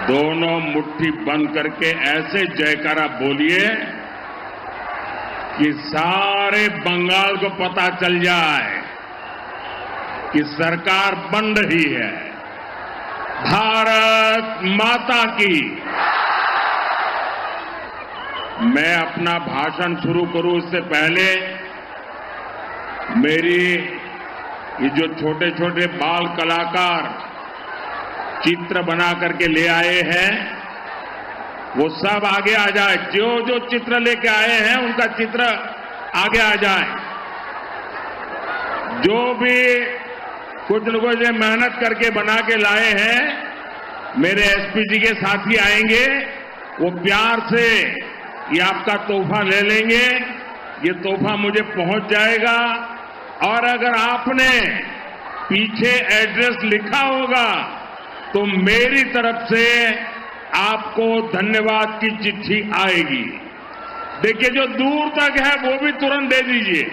दोनों मुट्ठी बंद करके ऐसे जयकारा बोलिए कि सारे बंगाल को पता चल जाए कि सरकार बन रही है। भारत माता की। मैं अपना भाषण शुरू करूं इससे पहले मेरी ये जो छोटे छोटे बाल कलाकार चित्र बना करके ले आए हैं वो सब आगे आ जाए। जो जो चित्र लेके आए हैं उनका चित्र आगे आ जाए। जो भी कुछ न कुछ मेहनत करके बना के लाए हैं मेरे एसपी जी के साथी आएंगे, वो प्यार से ये आपका तोहफा ले लेंगे। ये तोहफा मुझे पहुंच जाएगा और अगर आपने पीछे एड्रेस लिखा होगा तो मेरी तरफ से आपको धन्यवाद की चिट्ठी आएगी। देखिए जो दूर तक है वो भी तुरंत दे दीजिए,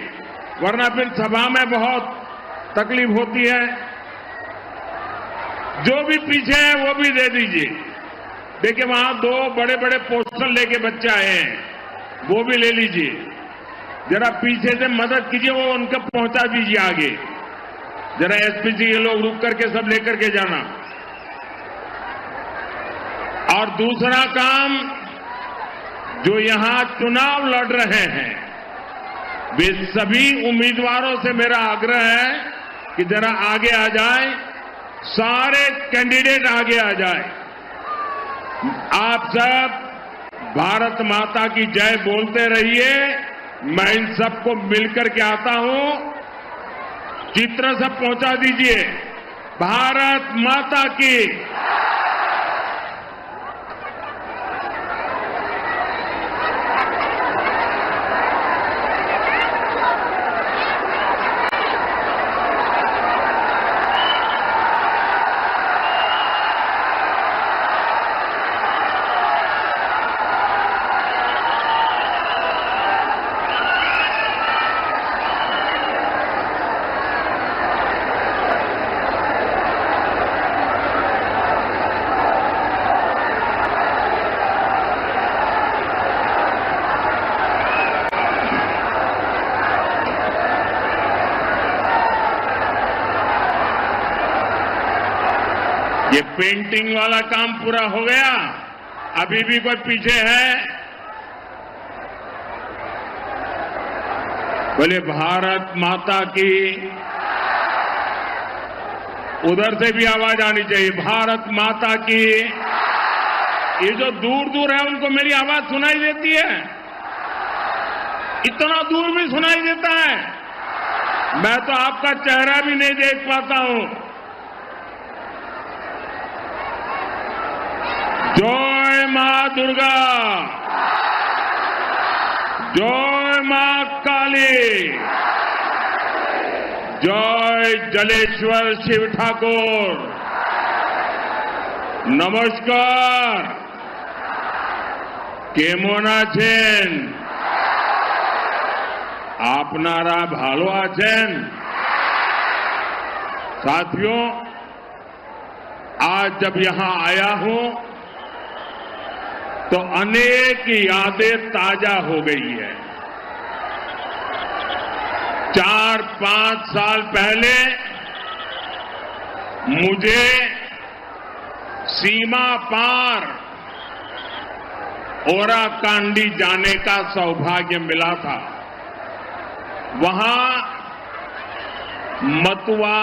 वरना फिर सभा में बहुत तकलीफ होती है। जो भी पीछे है वो भी दे दीजिए। देखिए वहां दो बड़े बड़े पोस्टर लेके बच्चे आए हैं, वो भी ले लीजिए। जरा पीछे से मदद कीजिए, वो उनको पहुंचा दीजिए आगे। जरा एसपी जी ये लोग रुक करके सब लेकर के जाना। और दूसरा काम, जो यहां चुनाव लड़ रहे हैं वे सभी उम्मीदवारों से मेरा आग्रह है कि जरा आगे आ जाए। सारे कैंडिडेट आगे आ जाए। आप सब भारत माता की जय बोलते रहिए। मैं इन सबको मिलकर के आता हूं। चित्र सब पहुंचा दीजिए। भारत माता की। ये पेंटिंग वाला काम पूरा हो गया, अभी भी कोई पीछे है? बोले भारत माता की। उधर से भी आवाज आनी चाहिए, भारत माता की। ये जो दूर दूर है उनको मेरी आवाज सुनाई देती है? इतना दूर भी सुनाई देता है? मैं तो आपका चेहरा भी नहीं देख पाता हूं। जय मां दुर्गा, जय मां काली, जय जलेश्वर शिव ठाकुर। नमस्कार। केमन आছেন? आपनारा भालो आছেন? साथियों, आज जब यहां आया हूं तो अनेक यादें ताजा हो गई है। 4-5 साल पहले मुझे सीमा पार ओराकांडी जाने का सौभाग्य मिला था। वहां मतुआ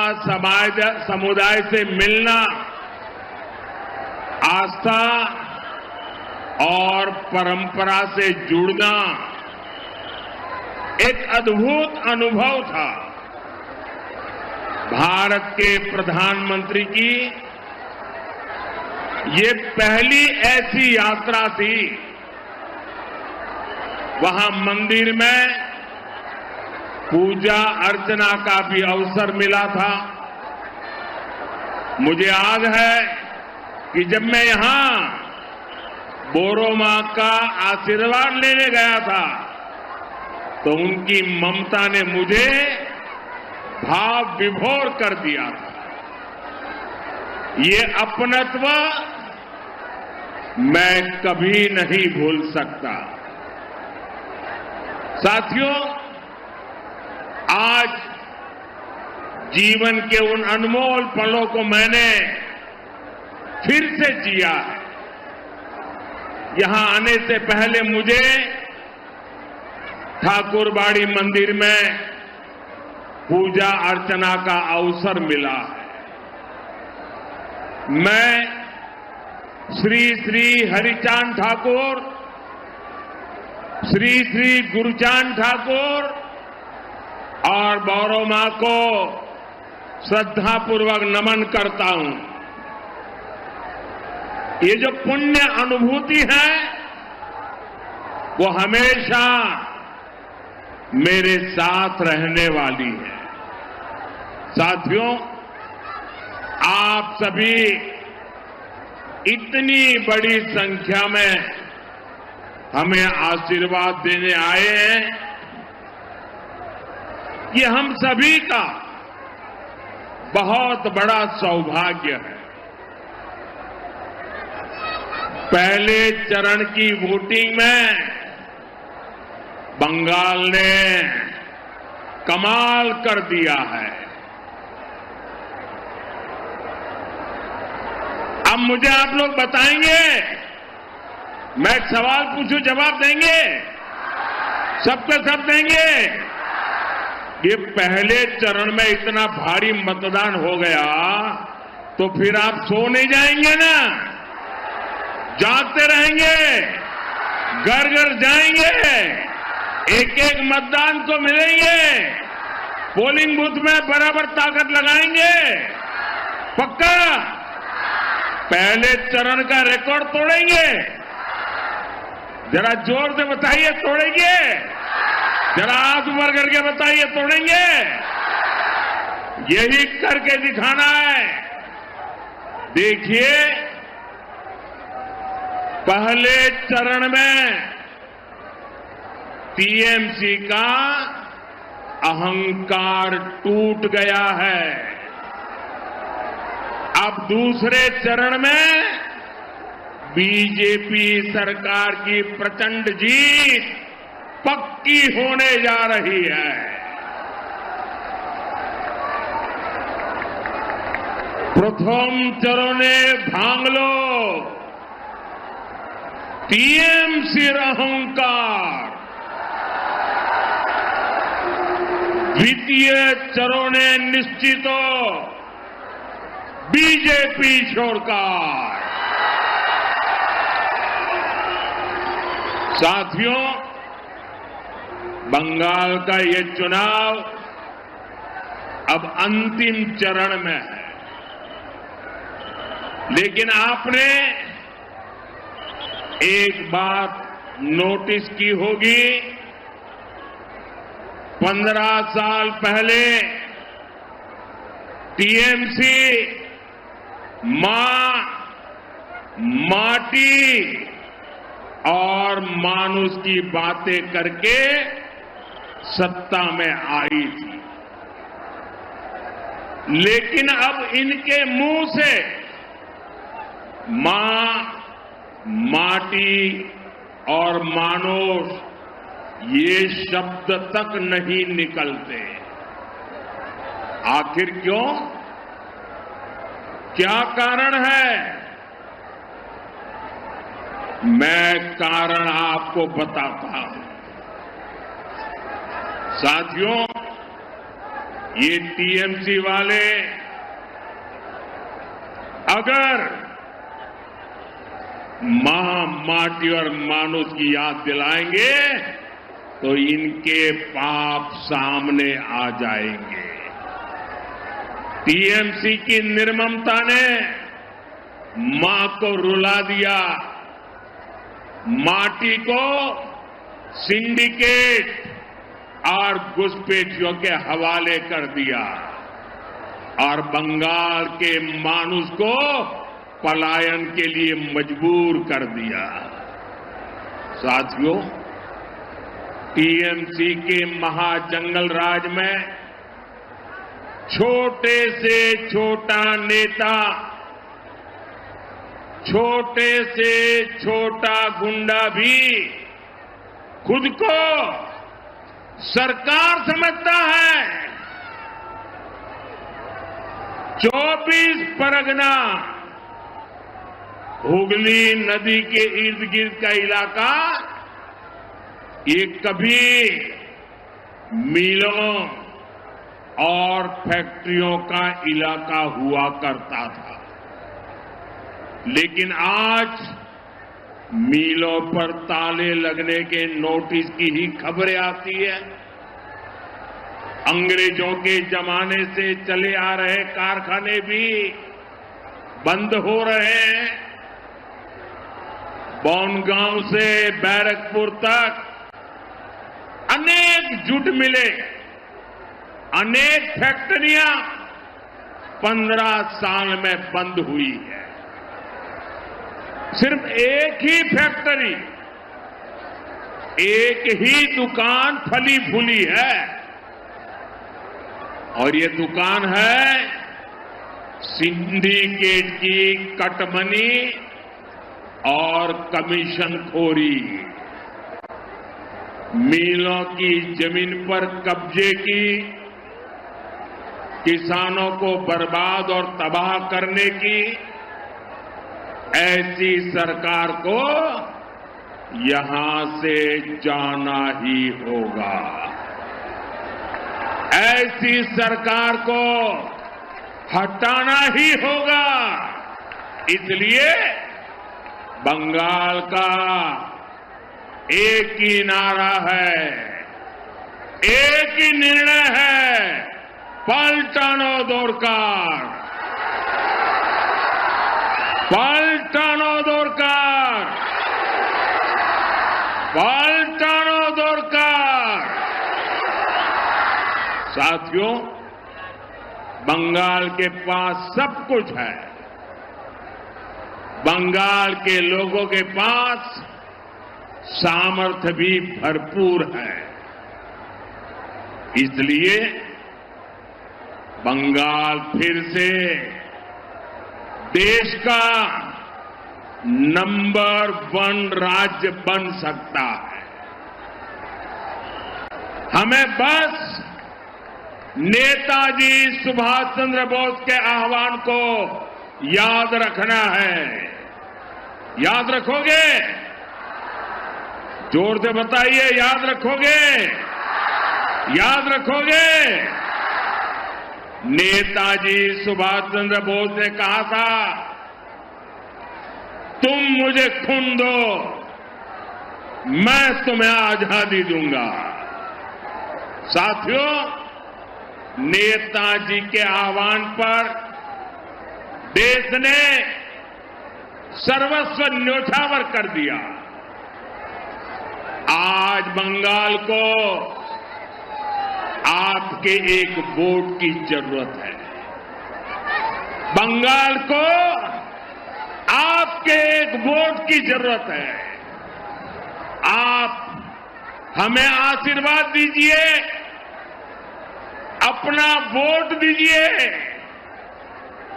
समुदाय से मिलना आस्था और परंपरा से जुड़ना एक अद्भुत अनुभव था। भारत के प्रधानमंत्री की ये पहली ऐसी यात्रा थी। वहां मंदिर में पूजा अर्चना का भी अवसर मिला था। मुझे याद है कि जब मैं यहां बोरो मां का आशीर्वाद लेने गया था तो उनकी ममता ने मुझे भाव विभोर कर दिया था। ये अपनत्व मैं कभी नहीं भूल सकता। साथियों, आज जीवन के उन अनमोल पलों को मैंने फिर से जिया है। यहां आने से पहले मुझे ठाकुरबाड़ी मंदिर में पूजा अर्चना का अवसर मिला है। मैं श्री श्री हरिचांद ठाकुर, श्री श्री गुरुचांद ठाकुर और बौरव मां को श्रद्धापूर्वक नमन करता हूं। ये जो पुण्य अनुभूति है वो हमेशा मेरे साथ रहने वाली है। साथियों, आप सभी इतनी बड़ी संख्या में हमें आशीर्वाद देने आए हैं, ये हम सभी का बहुत बड़ा सौभाग्य है। पहले चरण की वोटिंग में बंगाल ने कमाल कर दिया है। अब मुझे आप लोग बताएंगे, मैं एक सवाल पूछूं, जवाब देंगे? सबके सब देंगे? ये पहले चरण में इतना भारी मतदान हो गया तो फिर आप सो नहीं जाएंगे ना? जागते रहेंगे, घर घर जाएंगे, एक एक मतदान को मिलेंगे, पोलिंग बूथ में बराबर ताकत लगाएंगे, पक्का? पहले चरण का रिकॉर्ड तोड़ेंगे? जरा जोर से बताइए, तोड़ेंगे? जरा हाथ ऊपर करके बताइए, तोड़ेंगे? यही करके दिखाना है। देखिए, पहले चरण में टीएमसी का अहंकार टूट गया है। अब दूसरे चरण में बीजेपी सरकार की प्रचंड जीत पक्की होने जा रही है। प्रथम चरणे भांगलो टीएमसीर अहंकार, द्वितीय चरणे निश्चितो बीजेपी सरकार। साथियों, बंगाल का ये चुनाव अब अंतिम चरण में है, लेकिन आपने एक बात नोटिस की होगी, 15 साल पहले टीएमसी मां, माटी और मानुष की बातें करके सत्ता में आई थी, लेकिन अब इनके मुंह से मां, माटी और मानुष ये शब्द तक नहीं निकलते। आखिर क्यों? क्या कारण है? मैं कारण आपको बताता हूं। साथियों, ये टीएमसी वाले अगर मां, माटी और मानुष की याद दिलाएंगे तो इनके पाप सामने आ जाएंगे। टीएमसी की निर्ममता ने मां को रुला दिया, माटी को सिंडिकेट और घुसपैठियों के हवाले कर दिया और बंगाल के मानुष को पलायन के लिए मजबूर कर दिया। साथियों, टीएमसी के महाजंगल राज में छोटे से छोटा नेता, छोटे से छोटा गुंडा भी खुद को सरकार समझता है। 24 परगना हुगली नदी के इर्द गिर्द का इलाका ये कभी मिलों और फैक्ट्रियों का इलाका हुआ करता था, लेकिन आज मिलों पर ताले लगने के नोटिस की ही खबरें आती है। अंग्रेजों के जमाने से चले आ रहे कारखाने भी बंद हो रहे हैं। बनगांव से बैरकपुर तक अनेक जूट मिले, अनेक फैक्ट्रियां 15 साल में बंद हुई है। सिर्फ एक ही फैक्ट्री, एक ही दुकान फली फूली है, और ये दुकान है सिंडिकेट की कटमनी और कमीशनखोरी। मिलों की जमीन पर कब्जे की, किसानों को बर्बाद और तबाह करने की, ऐसी सरकार को यहां से जाना ही होगा। ऐसी सरकार को हटाना ही होगा। इसलिए बंगाल का एक ही नारा है, एक ही निर्णय है, पलटानो दरकार, पलटानो दरकार, पलटानो दरकार। साथियों, बंगाल के पास सब कुछ है। बंगाल के लोगों के पास सामर्थ्य भी भरपूर है। इसलिए बंगाल फिर से देश का नंबर 1 राज्य बन सकता है। हमें बस नेताजी सुभाष चंद्र बोस के आह्वान को याद रखना है। याद रखोगे? जोर से बताइए, याद रखोगे? याद रखोगे? नेताजी सुभाष चंद्र बोस ने कहा था, तुम मुझे खून दो, मैं तुम्हें आजादी दूंगा। साथियों, नेताजी के आह्वान पर देश ने सर्वस्व न्योछावर कर दिया। आज बंगाल को आपके एक वोट की जरूरत है। बंगाल को आपके एक वोट की जरूरत है। आप हमें आशीर्वाद दीजिए, अपना वोट दीजिए।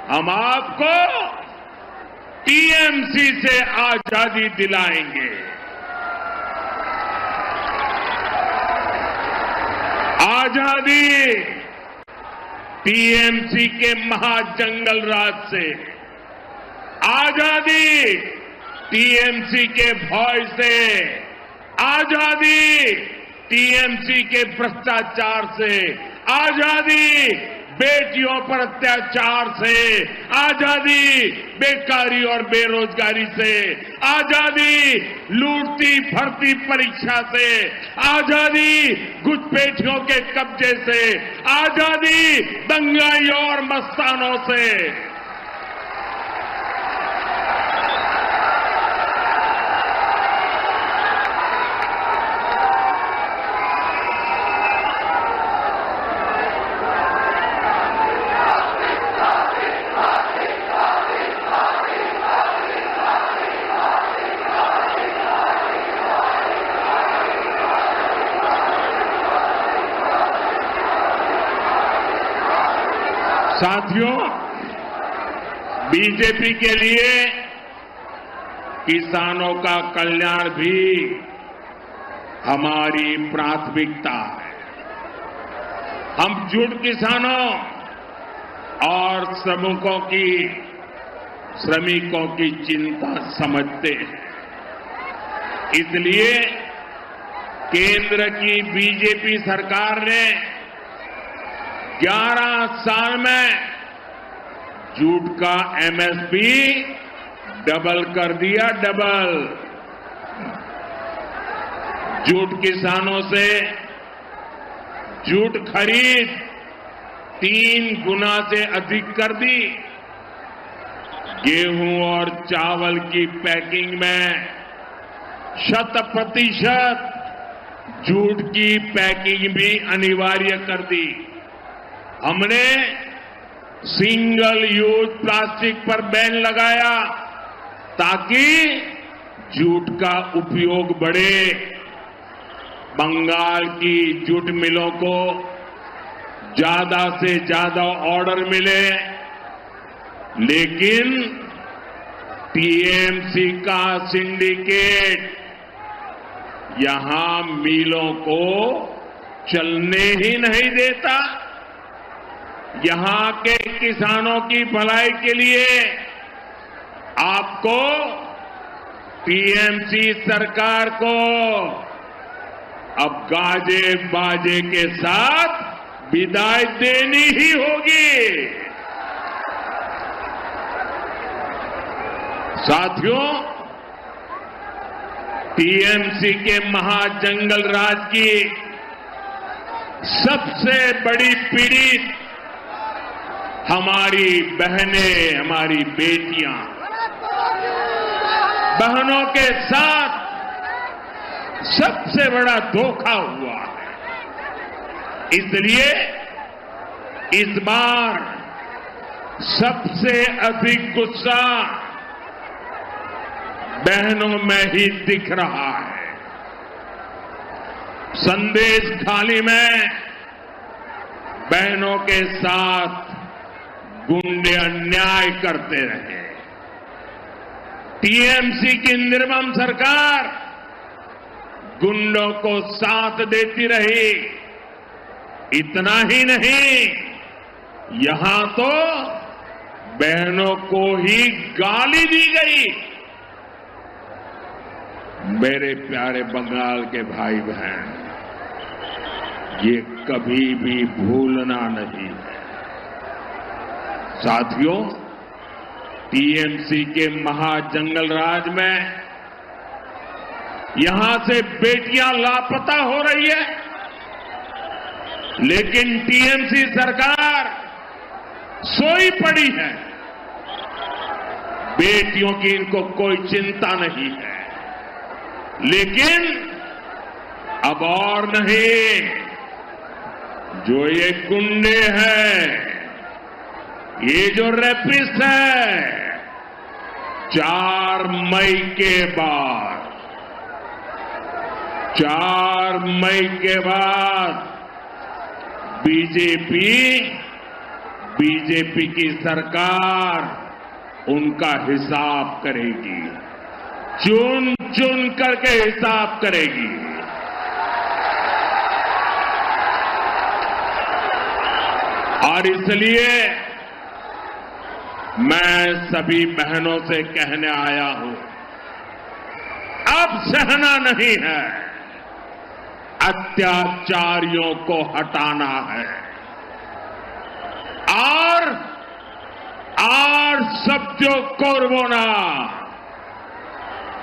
हम आपको टीएमसी से आजादी दिलाएंगे। आजादी टीएमसी के महाजंगल राज से, आजादी टीएमसी के भय से, आजादी टीएमसी के भ्रष्टाचार से, आजादी बेटियों पर अत्याचार से, आजादी बेकारी और बेरोजगारी से, आजादी लूटती भर्ती परीक्षा से, आजादी घुसपैठियों के कब्जे से, आजादी दंगाइयों और मस्तानों से। साथियों, बीजेपी के लिए किसानों का कल्याण भी हमारी प्राथमिकता है। हम जुट किसानों और श्रमिकों की चिंता समझते हैं। इसलिए केंद्र की बीजेपी सरकार ने 11 साल में जूट का एमएसपी डबल कर दिया, डबल। जूट किसानों से जूट खरीद 3 गुना से अधिक कर दी। गेहूं और चावल की पैकिंग में 100% जूट की पैकिंग भी अनिवार्य कर दी। हमने सिंगल यूज प्लास्टिक पर बैन लगाया ताकि जूट का उपयोग बढ़े। बंगाल की जूट मिलों को ज्यादा से ज्यादा ऑर्डर मिले, लेकिन टीएमसी का सिंडिकेट यहां मिलों को चलने ही नहीं देता। यहां के किसानों की भलाई के लिए आपको टीएमसी सरकार को अब गाजे बाजे के साथ विदाई देनी ही होगी। साथियों, टीएमसी के महाजंगल राज की सबसे बड़ी पीड़ित हमारी बहनें, हमारी बेटियां। बहनों के साथ सबसे बड़ा धोखा हुआ है। इसलिए इस बार सबसे अधिक गुस्सा बहनों में ही दिख रहा है। संदेश खाली में बहनों के साथ गुंडे अन्याय करते रहे। टीएमसी की निर्मम सरकार गुंडों को साथ देती रही। इतना ही नहीं, यहां तो बहनों को ही गाली दी गई। मेरे प्यारे बंगाल के भाई बहन, ये कभी भी भूलना नहीं है। साथियों, टीएमसी के महाजंगल राज में यहां से बेटियां लापता हो रही है, लेकिन टीएमसी सरकार सोई पड़ी है। बेटियों की इनको कोई चिंता नहीं है। लेकिन अब और नहीं, जो ये गुंडे हैं, ये जो रेपिस्ट है, 4 मई के बाद बीजेपी की सरकार उनका हिसाब करेगी, चुन चुन करके हिसाब करेगी। और इसलिए मैं सभी बहनों से कहने आया हूं, अब सहना नहीं है, अत्याचारियों को हटाना है। और सत्यो कोरबोना,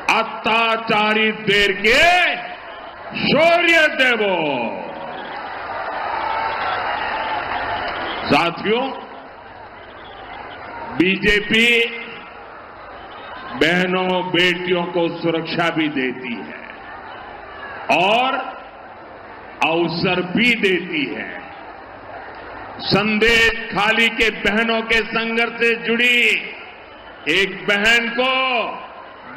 अत्याचारी देर के शौर्य देवो। साथियों, बीजेपी बहनों बेटियों को सुरक्षा भी देती है और अवसर भी देती है। संदेश खाली के बहनों के संघर्ष से जुड़ी एक बहन को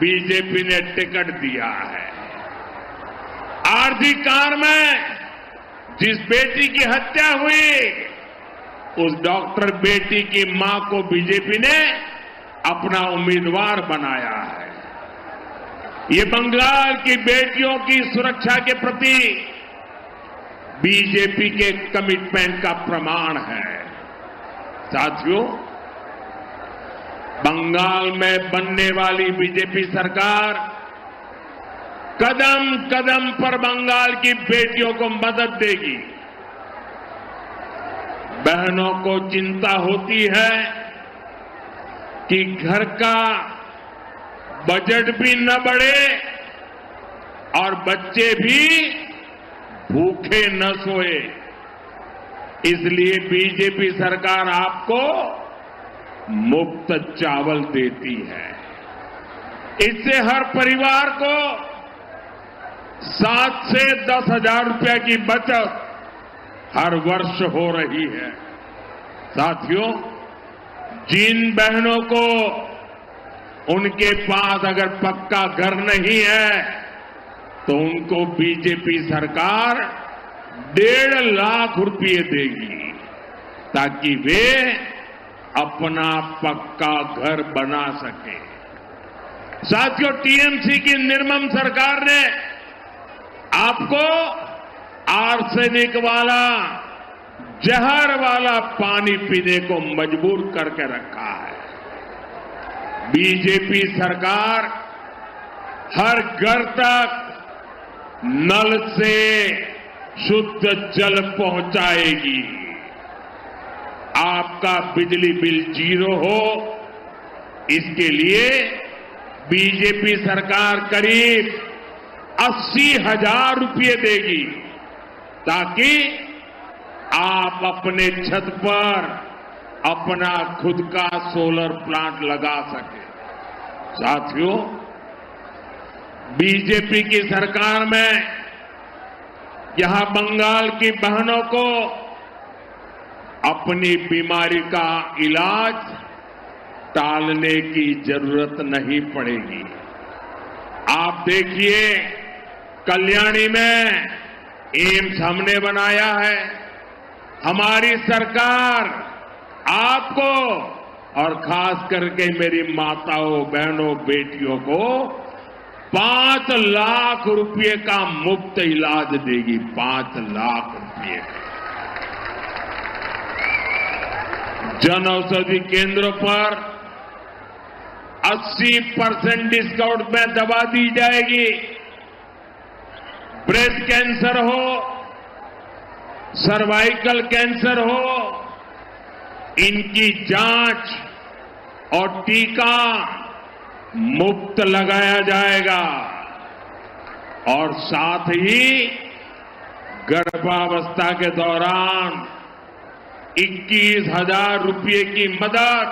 बीजेपी ने टिकट दिया है। आरजी कार में जिस बेटी की हत्या हुई, उस डॉक्टर बेटी की मां को बीजेपी ने अपना उम्मीदवार बनाया है। ये बंगाल की बेटियों की सुरक्षा के प्रति बीजेपी के कमिटमेंट का प्रमाण है। साथियों, बंगाल में बनने वाली बीजेपी सरकार कदम कदम पर बंगाल की बेटियों को मदद देगी। बहनों को चिंता होती है कि घर का बजट भी न बढ़े और बच्चे भी भूखे न सोए। इसलिए बीजेपी सरकार आपको मुफ्त चावल देती है। इससे हर परिवार को 7 से 10 हजार रुपए की बचत हर वर्ष हो रही है। साथियों, जिन बहनों को उनके पास अगर पक्का घर नहीं है तो उनको बीजेपी सरकार 1.5 लाख रुपए देगी ताकि वे अपना पक्का घर बना सके। साथियों, टीएमसी की निर्मम सरकार ने आपको आर्सेनिक वाला, जहर वाला पानी पीने को मजबूर करके रखा है। बीजेपी सरकार हर घर तक नल से शुद्ध जल पहुंचाएगी। आपका बिजली बिल 0 हो, इसके लिए बीजेपी सरकार करीब 80,000 रुपये देगी ताकि आप अपने छत पर अपना खुद का सोलर प्लांट लगा सके। साथियों, बीजेपी की सरकार में यहां बंगाल की बहनों को अपनी बीमारी का इलाज टालने की जरूरत नहीं पड़ेगी। आप देखिए, कल्याणी में एम्स हमने बनाया है। हमारी सरकार आपको और खास करके मेरी माताओं, बहनों, बेटियों को 5 लाख रुपए का मुफ्त इलाज देगी। 5 लाख रुपए। जन औषधि केंद्रों पर 80% डिस्काउंट में दवा दी जाएगी। ब्रेस्ट कैंसर हो, सर्वाइकल कैंसर हो, इनकी जांच और टीका मुफ्त लगाया जाएगा और साथ ही गर्भावस्था के दौरान 21,000 रुपये की मदद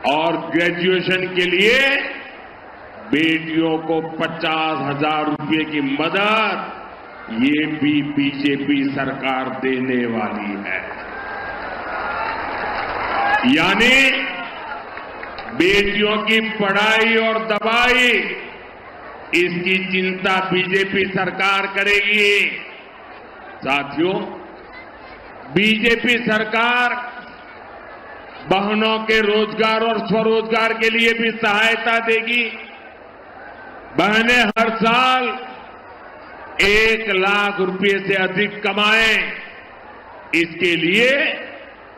और ग्रेजुएशन के लिए बेटियों को 50,000 रुपये की मदद, ये भी बीजेपी सरकार देने वाली है। यानी बेटियों की पढ़ाई और दवाई, इसकी चिंता बीजेपी सरकार करेगी। साथियों, बीजेपी सरकार बहनों के रोजगार और स्वरोजगार के लिए भी सहायता देगी। बहनें हर साल 1 लाख रुपए से अधिक कमाएं, इसके लिए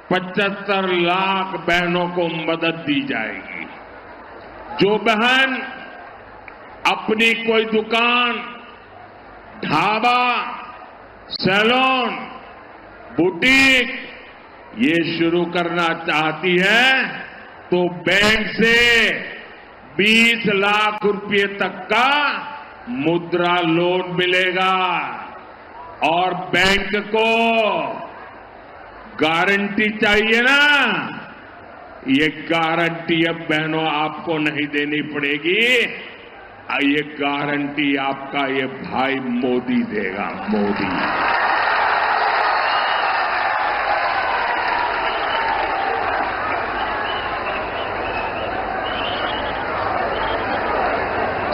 75 लाख बहनों को मदद दी जाएगी। जो बहन अपनी कोई दुकान, ढाबा, सैलून, बुटीक ये शुरू करना चाहती है तो बैंक से 20 लाख रुपए तक का मुद्रा लोन मिलेगा और बैंक को गारंटी चाहिए ना, ये गारंटी अब बहनों आपको नहीं देनी पड़ेगी। ये गारंटी आपका ये भाई मोदी देगा। मोदी।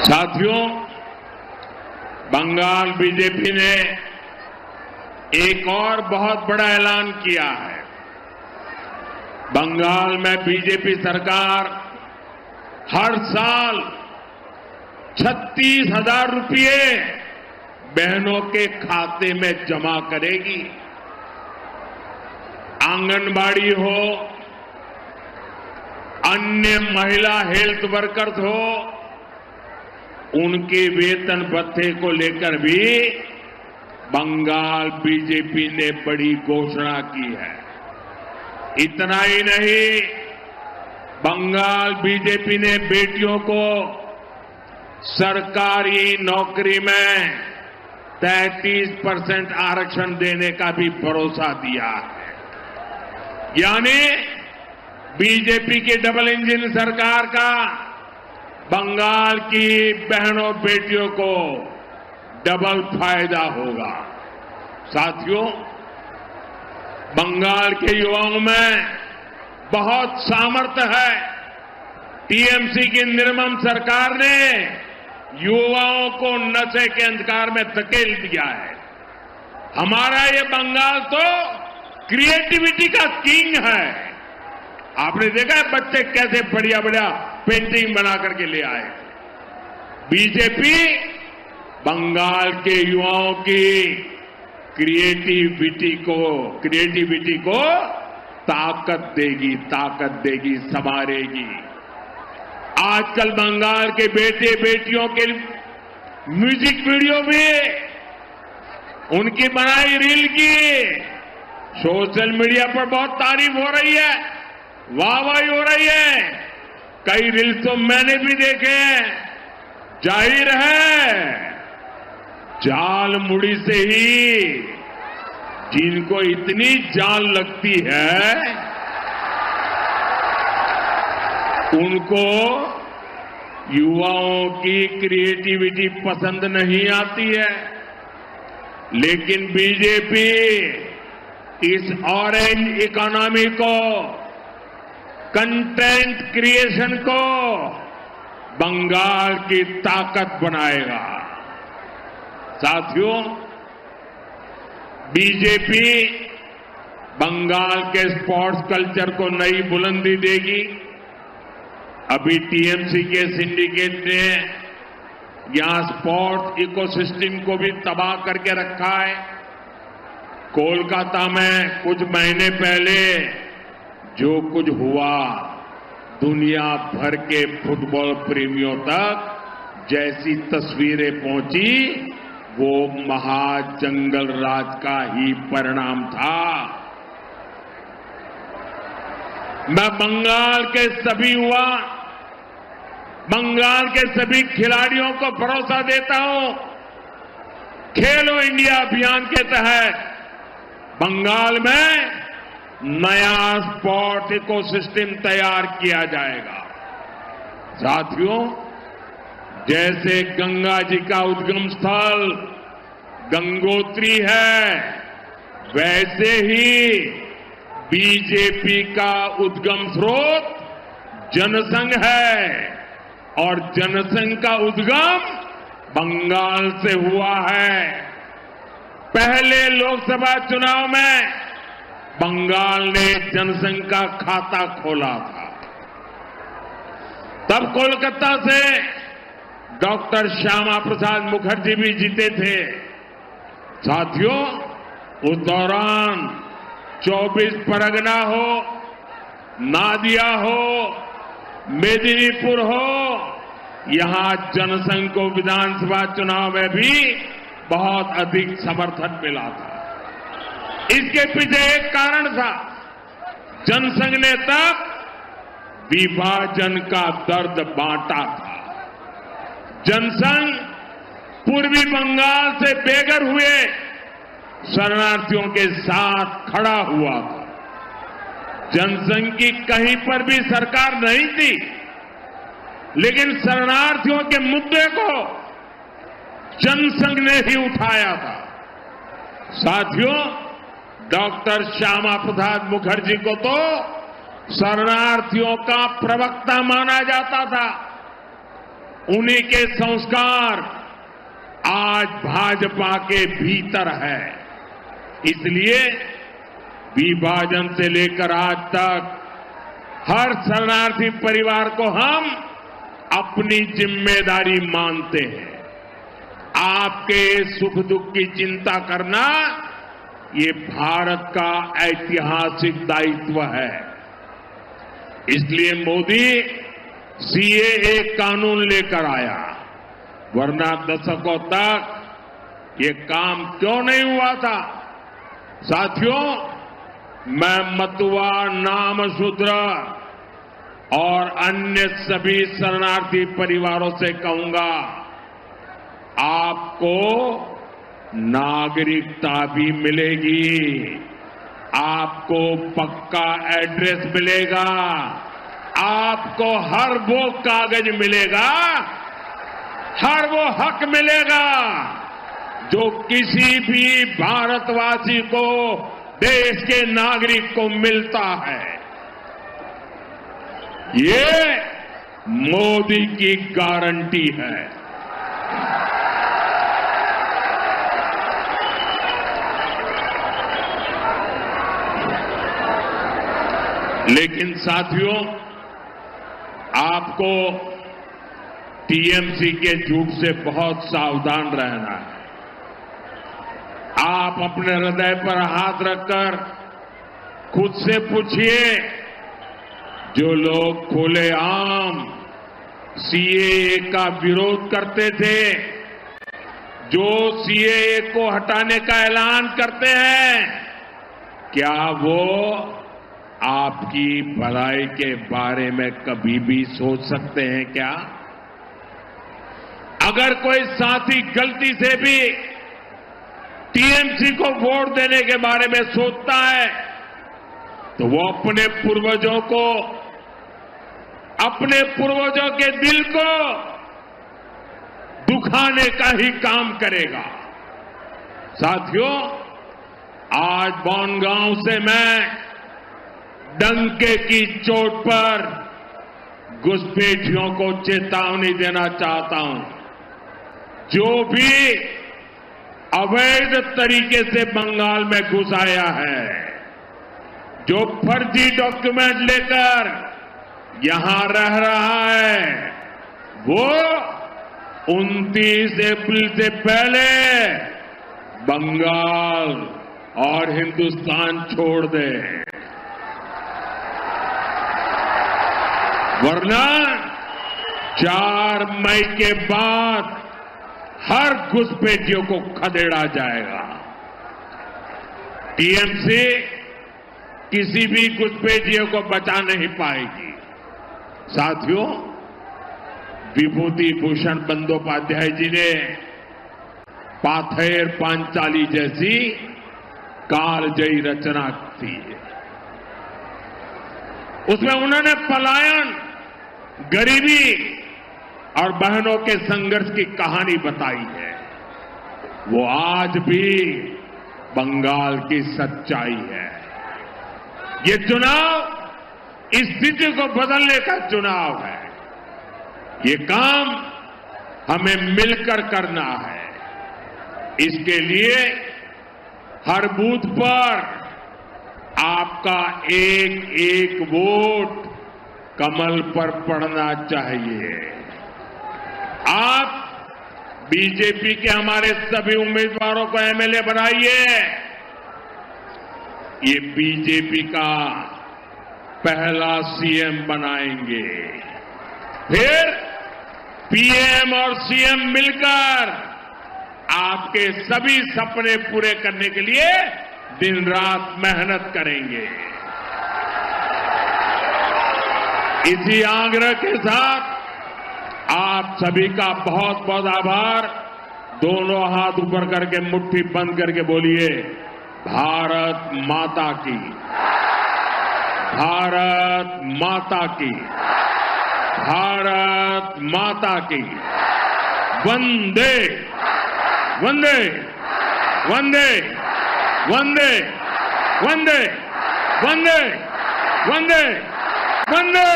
साथियों, बंगाल बीजेपी ने एक और बहुत बड़ा ऐलान किया है। बंगाल में बीजेपी सरकार हर साल 36,000 रुपये बहनों के खाते में जमा करेगी। आंगनबाड़ी हो, अन्य महिला हेल्थ वर्कर्स हो, उनके वेतन भत्ते को लेकर भी बंगाल बीजेपी ने बड़ी घोषणा की है। इतना ही नहीं, बंगाल बीजेपी ने बेटियों को सरकारी नौकरी में 33% आरक्षण देने का भी भरोसा दिया है। यानी बीजेपी की डबल इंजन सरकार का बंगाल की बहनों बेटियों को डबल फायदा होगा। साथियों, बंगाल के युवाओं में बहुत सामर्थ्य है। टीएमसी की निर्मम सरकार ने युवाओं को नशे के अंधकार में धकेल दिया है। हमारा ये बंगाल तो क्रिएटिविटी का किंग है। आपने देखा है बच्चे कैसे बढ़िया बढ़िया पेंटिंग बना करके ले आए। बीजेपी बंगाल के युवाओं की क्रिएटिविटी को ताकत देगी, संवारेगी। आजकल बंगाल के बेटे बेटियों के म्यूजिक वीडियो भी, उनकी बनाई रील की सोशल मीडिया पर बहुत तारीफ हो रही है, वाहवाही हो रही है। कई रील्स तो मैंने भी देखे हैं। जाहिर है जाल मुड़ी से ही जिनको इतनी जान लगती है उनको युवाओं की क्रिएटिविटी पसंद नहीं आती है। लेकिन बीजेपी इस ऑरेंज इकोनॉमी को, कंटेंट क्रिएशन को बंगाल की ताकत बनाएगा। साथियों, बीजेपी बंगाल के स्पोर्ट्स कल्चर को नई बुलंदी देगी। अभी टीएमसी के सिंडिकेट ने यहां स्पोर्ट्स इकोसिस्टम को भी तबाह करके रखा है। कोलकाता में कुछ महीने पहले जो कुछ हुआ, दुनिया भर के फुटबॉल प्रेमियों तक जैसी तस्वीरें पहुंची, वो महाजंगल राज का ही परिणाम था। मैं बंगाल के सभी युवा, बंगाल के सभी खिलाड़ियों को भरोसा देता हूं, खेलो इंडिया अभियान के तहत बंगाल में नया स्पोर्ट इकोसिस्टम तैयार किया जाएगा। साथियों, जैसे गंगा जी का उद्गम स्थल गंगोत्री है, वैसे ही बीजेपी का उद्गम स्रोत जनसंघ है और जनसंघ का उद्गम बंगाल से हुआ है। पहले लोकसभा चुनाव में बंगाल ने जनसंघ का खाता खोला था। तब कोलकाता से डॉक्टर श्यामा प्रसाद मुखर्जी भी जीते थे। साथियों, उस दौरान 24 परगना हो, नादिया हो, मेदिनीपुर हो, यहां जनसंघ को विधानसभा चुनाव में भी बहुत अधिक समर्थन मिला था। इसके पीछे एक कारण था, जनसंघ ने तब विभाजन का दर्द बांटा था। जनसंघ पूर्वी बंगाल से बेघर हुए शरणार्थियों के साथ खड़ा हुआ था। जनसंघ की कहीं पर भी सरकार नहीं थी, लेकिन शरणार्थियों के मुद्दे को जनसंघ ने ही उठाया था। साथियों, डॉक्टर श्यामा प्रसाद मुखर्जी को तो शरणार्थियों का प्रवक्ता माना जाता था। उन्हीं के संस्कार आज भाजपा के भीतर है। इसलिए विभाजन से लेकर आज तक हर शरणार्थी परिवार को हम अपनी जिम्मेदारी मानते हैं। आपके सुख दुख की चिंता करना ये भारत का ऐतिहासिक दायित्व है। इसलिए मोदी सीएए कानून लेकर आया, वरना दशकों तक ये काम क्यों नहीं हुआ था। साथियों, मैं मतुआ, नामशूद्र और अन्य सभी शरणार्थी परिवारों से कहूंगा, आपको नागरिकता भी मिलेगी, आपको पक्का एड्रेस मिलेगा, आपको हर वो कागज मिलेगा, हर वो हक मिलेगा जो किसी भी भारतवासी को, देश के नागरिक को मिलता है। ये मोदी की गारंटी है। लेकिन साथियों, आपको टीएमसी के झूठ से बहुत सावधान रहना है। आप अपने हृदय पर हाथ रखकर खुद से पूछिए, जो लोग खुलेआम सीएए का विरोध करते थे, जो सीएए को हटाने का ऐलान करते हैं, क्या वो आपकी भलाई के बारे में कभी भी सोच सकते हैं क्या? अगर कोई साथी गलती से भी टीएमसी को वोट देने के बारे में सोचता है, तो वो अपने पूर्वजों के दिल को दुखाने का ही काम करेगा। साथियों, आज बनगांव से मैं डंके की चोट पर घुसपैठियों को चेतावनी देना चाहता हूं। जो भी अवैध तरीके से बंगाल में घुस आया है, जो फर्जी डॉक्यूमेंट लेकर यहां रह रहा है, वो 29 अप्रैल से पहले बंगाल और हिंदुस्तान छोड़ दे, वरना 4 मई के बाद हर घुसपैठियों को खदेड़ा जाएगा। टीएमसी किसी भी घुसपैठियों को बचा नहीं पाएगी। साथियों, विभूति भूषण बंदोपाध्याय जी ने पाथेर पांचाली जैसी कालजयी रचना थी। उसमें उन्होंने पलायन, गरीबी और बहनों के संघर्ष की कहानी बताई है। वो आज भी बंगाल की सच्चाई है। ये चुनाव इस स्थिति को बदलने का चुनाव है। ये काम हमें मिलकर करना है। इसके लिए हर बूथ पर आपका एक एक वोट कमल पर पड़ना चाहिए। आप बीजेपी के हमारे सभी उम्मीदवारों को एमएलए बनाइए। ये बीजेपी का पहला सीएम बनाएंगे। फिर पीएम और सीएम मिलकर आपके सभी सपने पूरे करने के लिए दिन रात मेहनत करेंगे। इसी आग्रह के साथ आप सभी का बहुत बहुत आभार। दोनों हाथ ऊपर करके मुट्ठी बंद करके बोलिए, भारत माता की, भारत माता की, भारत माता की। वंदे वंदे वंदे वंदे वंदे वंदे वंदे वंदे।